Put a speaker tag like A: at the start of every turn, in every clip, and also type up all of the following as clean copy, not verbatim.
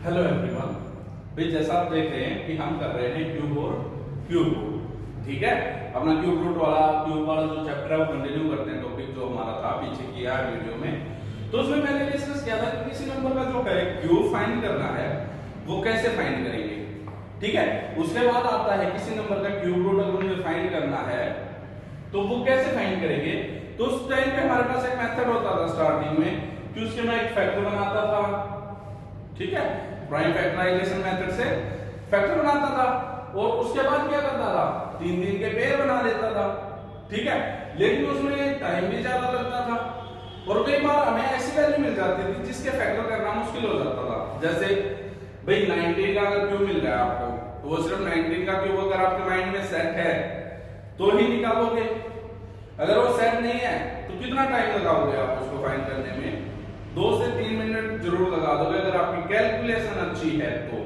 A: Hello everyone. भाई जैसा आप देख रहे हैं कि हम कर रहे हैं क्यूब और क्यूब रूट, ठीक है। अपना क्यूब रूट वाला जो चैप्टर है वो कंटिन्यू करते हैं, टॉपिक जो हमारा था पीछे किया है वीडियो में। तो उसमें मैंने डिस्कस किया था कि किसी नंबर का जो है क्यूब फाइंड करना है वो कैसे फाइंड करेंगे, ठीक है। उसके बाद आता है किसी नंबर का क्यूब रूट अगर मुझे फाइंड करना है तो वो कैसे फाइंड करेंगे। तो उस टाइम पे हमारे पास एक मेथड होता था स्टार्टिंग में कि उसके मैं एक फैक्टर बनाता था, ठीक है। प्राइम फैक्टराइजेशन मेथड से फैक्टर बनाता था और उसके बाद क्या करता था, 3 के पेयर बना लेता था, ठीक है। लेकिन उसमें टाइम भी ज्यादा लगता था और कई बार हमें ऐसी वैल्यू मिल जाती थी जिसके फैक्टर करना मुश्किल हो जाता था। जैसे भाई 19 का अगर क्यूब मिल गया आपको तो वो सिर्फ 19 का क्यूब अगर आपके माइंड में सेट है तो ही निकालोगे, अगर वो सेट नहीं है तो कितना टाइम लगाओगे आप उसको फाइंड करने में, 2 से 3 मिनट जरूर लगा दोगे अगर आपकी कैलकुलेशन अच्छी है तो,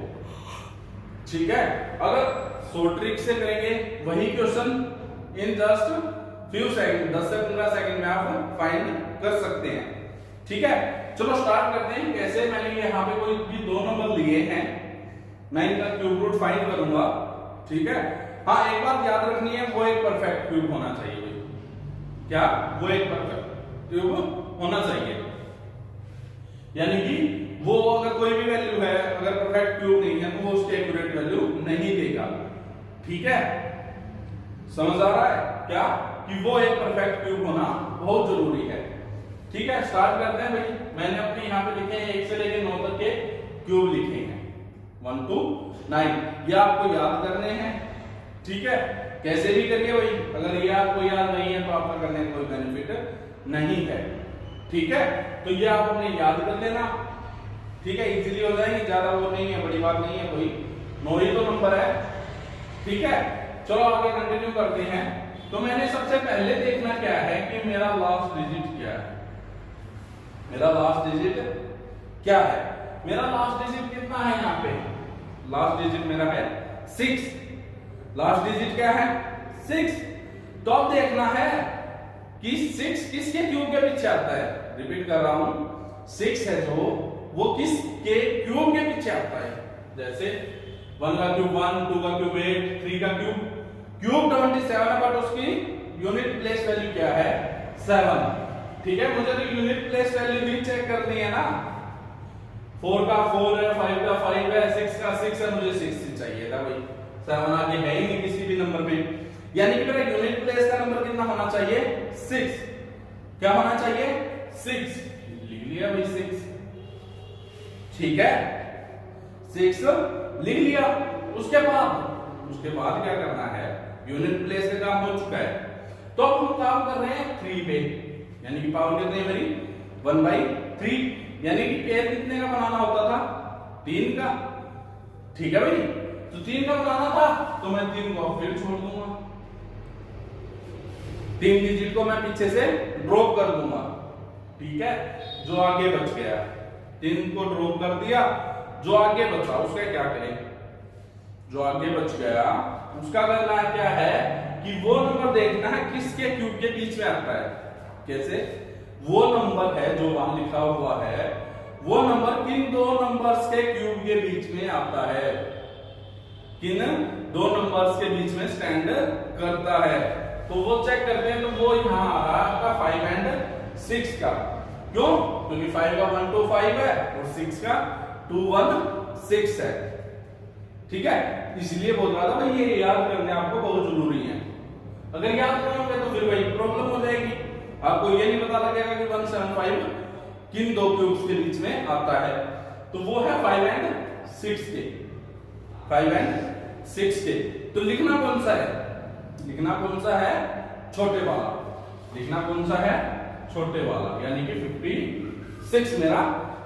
A: ठीक है। अगर शॉर्ट ट्रिक से करेंगे वही question in just few second, 10 से 15 सेकंड में आप फाइंड कर सकते हैं, ठीक है। चलो स्टार्ट करते हैं कैसे। मैंने यहाँ पे कोई भी 2 नंबर लिए हैं, मैं इनका क्यूब रूट फाइंड करूंगा, ठीक है। हाँ एक बात याद रखनी है, वो एक परफेक्ट क्यूब होना चाहिए। क्या वो एक परफेक्ट क्यूब होना चाहिए, यानी कि वो अगर कोई भी वैल्यू है अगर परफेक्ट क्यूब नहीं है तो वो उसकी एक्यूरेट वैल्यू नहीं देगा, ठीक है। समझ आ रहा है क्या कि वो एक परफेक्ट क्यूब होना बहुत जरूरी है, ठीक है। स्टार्ट करते हैं भाई। मैंने अपने यहाँ पे लिखे हैं 1 से लेकर 9 तक के क्यूब लिखे हैं, 1 to 9, ये आपको याद करने हैं, ठीक है। कैसे भी करिए भाई, अगर ये आपको याद नहीं है तो आपका करने का कोई बेनिफिट नहीं है, ठीक है। तो ये आप अपने याद कर लेना, ठीक है, इजीली हो जाएंगे, ज्यादा वो नहीं है, बड़ी बात नहीं है कोई, 9 ही तो नंबर है, ठीक है। चलो आगे कंटिन्यू करते हैं। तो मैंने सबसे पहले देखना क्या है कि मेरा लास्ट डिजिट क्या है, मेरा लास्ट डिजिट क्या है। मेरा लास्ट डिजिट कितना है यहाँ पे, लास्ट डिजिट मेरा है 6, लास्ट डिजिट क्या है 6। तो अब देखना है कि 6 किसके क्यूब के पीछे आता है, रिपीट कर रहा हूं, 6 है जो वो किसके क्यूब के पीछे आता है। जैसे 1 का क्यूब 1, 2 का क्यूब 8, 3 का क्यूब 27 है, बट उसकी यूनिट प्लेस वैल्यू क्या है 7, ठीक है। मुझे तो यूनिट प्लेस वैल्यू भी चेक करनी है ना, 4 का 4 है, 5 का 5 है, 6 का 6 है, मुझे 6 ही चाहिए था भाई, 7 आगे है ही नहीं किसी भी नंबर में, यानी कि मेरा यूनिट प्लेस का नंबर कितना होना चाहिए 6, क्या होना चाहिए 6, लिख लिया भाई 6, ठीक है, 6 लिख लिया। उसके बाद क्या करना है, यूनिट प्लेस का काम हो चुका है, तो अब हम काम कर रहे हैं 3 पे, यानी कि पावर कितनी है मेरी 1/3, यानी कि पेयर कितने का बनाना होता था 3 का, ठीक है भाई। तो 3 का बनाना था तो मैं 3 को फिर छोड़ दूंगा, 3 डिजिट को मैं पीछे से ड्रॉप कर दूंगा, ठीक है। जो आगे बच गया 3 को ड्रॉप कर दिया, जो आगे बचा उसका क्या करें, जो आगे बच गया उसका करना क्या है कि वो नंबर देखना है किसके क्यूब के बीच में आता है। कैसे, वो नंबर है जो वहां लिखा हुआ है, वो नंबर किन 2 नंबर्स के क्यूब के बीच में आता है, किन 2 नंबर्स के बीच में स्टैंड करता है। तो वो चेक करते हैं, तो वो यहां आ रहा है आपका 5 और 6 का, क्यों, क्योंकि 5 का 1 to 5 है और 6 का 2 1 6 है, ठीक है। इसलिए बोल रहा था भाई ये याद करने आपको बहुत जरूरी है, अगर याद नहीं होंगे तो फिर भाई प्रॉब्लम हो जाएगी, आपको ये नहीं पता लगेगा कि 175 किन 2 क्यूब्स के बीच में आता है। तो वो है 5 और 6 के, 5 और 6 के। तो लिखना कौन सा है, लिखना कौन सा है छोटे वाला, लिखना कौन सा है छोटे वाला, यानी कि 56 मेरा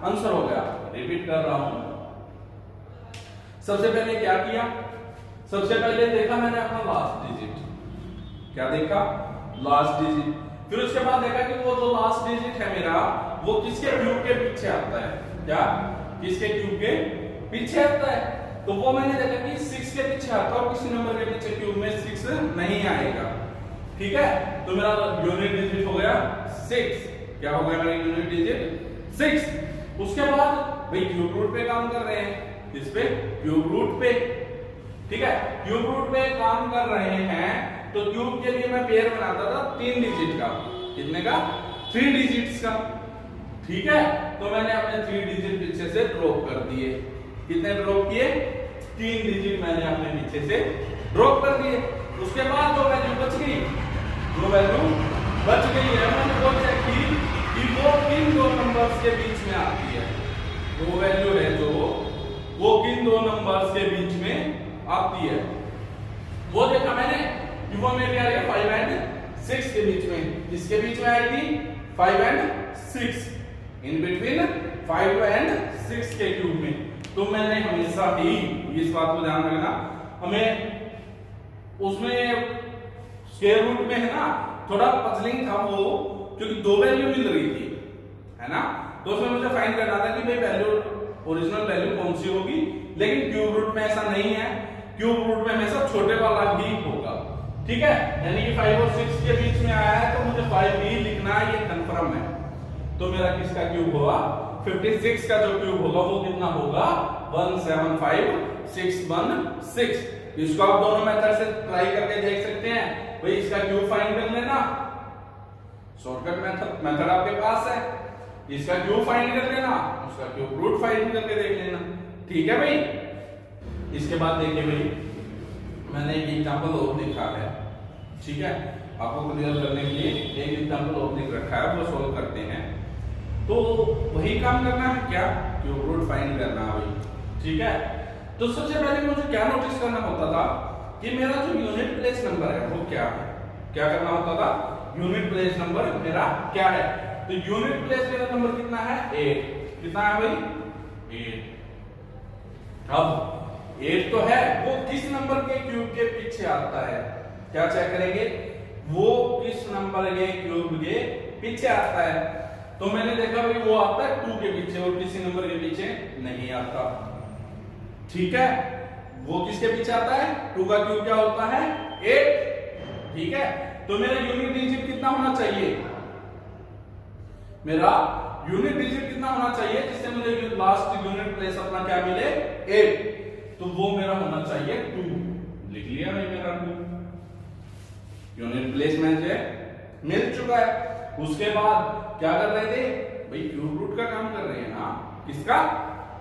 A: आंसर हो गया। रिपीट कर रहा हूं, सबसे पहले क्या किया, सबसे पहले देखा मैंने अपना लास्ट डिजिट, क्या देखा लास्ट डिजिट, फिर उसके बाद देखा कि वो जो लास्ट डिजिट है मेरा वो किसके क्यूब के पीछे आता है, क्या किसके क्यूब के पीछे आता है। तो वो मैंने देखा कि 6 के पीछे आता है और किसी नंबर के पीछे क्यूब में 6 नहीं आएगा, ठीक है। तो मेरा यूनिट डिजिट हो गया 6, क्या हो गया मेरा यूनिट डिजिट 6। उसके बाद भाई क्यूब रूट पे काम कर रहे हैं, इस पे क्यूब रूट पे। ठीक है, क्यूब रूट पे काम कर रहे हैं तो क्यूब के लिए मैं पेयर बनाता था 3 डिजिट का। कितने का? 3 डिजिट्स का। ठीक है, तो मैंने अपने 3 डिजिट पीछे से ड्रॉप कर दिए। कितने ड्रॉप किए? 3 डिजिट मैंने अपने पीछे से ड्रॉप कर दिए। उसके बाद जो वैल्यू बच गई, है, मैंने वो चेक की कि वो किन दो नंबर्स के बीच में आती है। वो वैल्यू है जो वो किन दो नंबर्स के बीच में आती है, वो देखा मैंने कि वो मेरी आ रही है 5 एंड 6 के बीच में। किसके बीच में आई थी? 5 एंड 6, इन बिटवीन 5 एंड 6 के क्यूब में। तो मैंने हमेशा ही इस बात को ध्यान रखना, हमें उसमें स्क्वायर रूट में है ना थोड़ा पजलिंग था वो, क्योंकि 2 वैल्यू मिल रही थी, है ना। तो उसमें मुझे फाइंड करना था कि भाई वैल्यू, ओरिजिनल वैल्यू कौन सी होगी। लेकिन क्यूब रूट में ऐसा नहीं है, क्यूब रूट में हमेशा छोटे वाला ही होगा। ठीक है, यानी कि 5 और 6 के बीच में आया है तो मुझे 5 ही लिखना है, ये कंफर्म है। तो मेरा किसका क्यूब होगा? 56 का जो क्यूब होगा वो कितना होगा? 175,616। इसको आप दोनों मेथड से ट्राई करके देख सकते हैं। भाई इसका क्यूब फाइंड कर लेना, शॉर्टकट मेथड आपके पास है। इसका क्यूब फाइंड कर लेना, उसका क्यूब रूट फाइंड करके देख लेना। ठीक है भाई। इसके बाद देखिए भाई, मैंने एक एग्जांपल और लिखा है। ठीक है, आपको क्लियर करने के लिए एक एग्जांपल और लिख रखा है, वो सॉल्व करते हैं। तो वही काम करना है, क्या? क्यूब रूट फाइंड करना है भाई। ठीक है, तो सबसे पहले मुझे क्या नोटिस करना होता था कि मेरा जो यूनिट प्लेस नंबर है वो क्या है। क्या करना होता था? यूनिट प्लेस नंबर मेरा क्या है। तो यूनिट प्लेस मेरा नंबर कितना है? 8। कितना है भाई? 8। अब 8 तो है, वो किस नंबर के क्यूब के पीछे आता है? क्या चेक करेंगे? वो किस नंबर के क्यूब के पीछे आता है। तो मैंने देखा भाई वो आता है 2 के पीछे और किसी नंबर के पीछे नहीं आता। ठीक है, वो किसके पीछे आता है? 2 का क्यूब क्या होता है? 8। ठीक है, तो मेरा यूनिट डिजिट कितना होना चाहिए? मेरा यूनिट डिजिट कितना होना चाहिए जिससे मुझे लास्ट यूनिट प्लेस अपना क्या मिले? 8। तो वो मेरा होना चाहिए 2। लिख लिया भाई मेरा 2। यूनिट प्लेस मुझे मिल चुका है। उसके बाद क्या कर रहे थे भाई? क्यूब रूट का काम कर रहे हैं ना। किसका?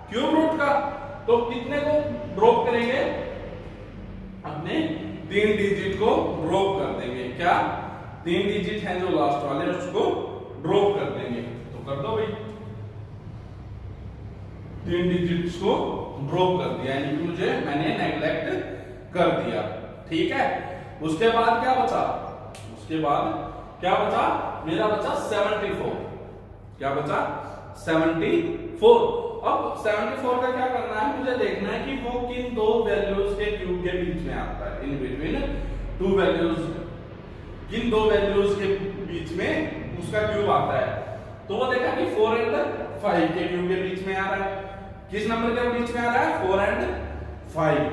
A: क्यूब रूट का। तो कितने को ड्रॉप करेंगे? अपने 3 डिजिट को ड्रॉप कर देंगे। क्या? 3 डिजिट हैं जो लास्ट वाले, उसको ड्रॉप कर देंगे। तो कर दो भाई, 3 डिजिट्स को ड्रॉप कर दिया, यानी कि मुझे मैंने नेग्लेक्ट कर दिया। ठीक है, उसके बाद क्या बचा? उसके बाद क्या बचा? मेरा बचा 74। क्या बचा? 74। अब 74 का क्या करना है? मुझे देखना है कि वो किन दो वैल्यूज के क्यूब के बीच में आता है। इन बिटवीन 2 वैल्यूज, किन दो वैल्यूज के बीच में उसका क्यूब आता है। तो वो देखा कि 4 एंड 5 के क्यूब के बीच में आ रहा है। किस नंबर के बीच में आ रहा है? 4 एंड 5।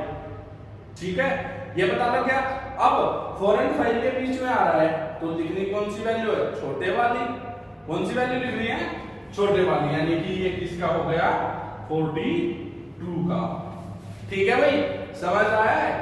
A: ठीक है, ये बता दो क्या। अब 4 एंड 5 के बीच में आ रहा है तो लिखनी कौन सी वैल्यू है? छोटे वाली। कौन सी वैल्यू लिखनी है? छोटे वाली, यानी कि ये किसका हो गया? 42 का। ठीक है भाई, समझ आया है?